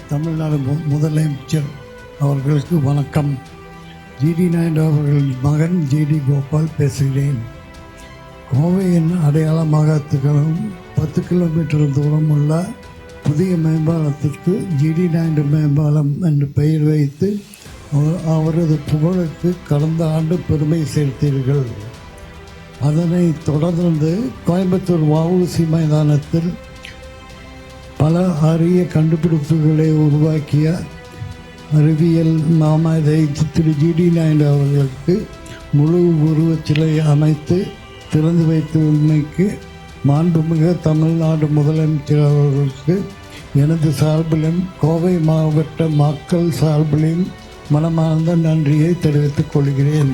தமிழ்நாடு முதலமைச்சர் அவர்களுக்கு வணக்கம். ஜிடி நாயுடு அவர்களின் மகன் ஜிடி கோபால் பேசுகிறேன். கோவையின் அடையாளமாக திகழும் 10 கிலோமீட்டர் தூரம் உள்ள புதிய மேம்பாலத்திற்கு ஜிடி நாயுடு மேம்பாலம் என்று பெயர் வைத்து அவரது புகழுக்கு கடந்த ஆண்டு பெருமை சேர்த்தீர்கள். அதனை தொடர்ந்து கோயம்புத்தூர் வஉசி மைதானத்தில் பல அரிய கண்டுபிடிப்புகளை உருவாக்கிய அறிவியல் மாமேதை திரு ஜிடி நாயுடு அவர்களுக்கு முழு உருவச்சிலை அமைத்து திறந்து வைத்தமைக்கு மாண்புமிகு தமிழ்நாடு முதலமைச்சர் அவர்களுக்கு எனது சார்பிலும் கோவை மாவட்ட மக்கள் சார்பிலும் மனமார்ந்த நன்றியை தெரிவித்துக் கொள்கிறேன்.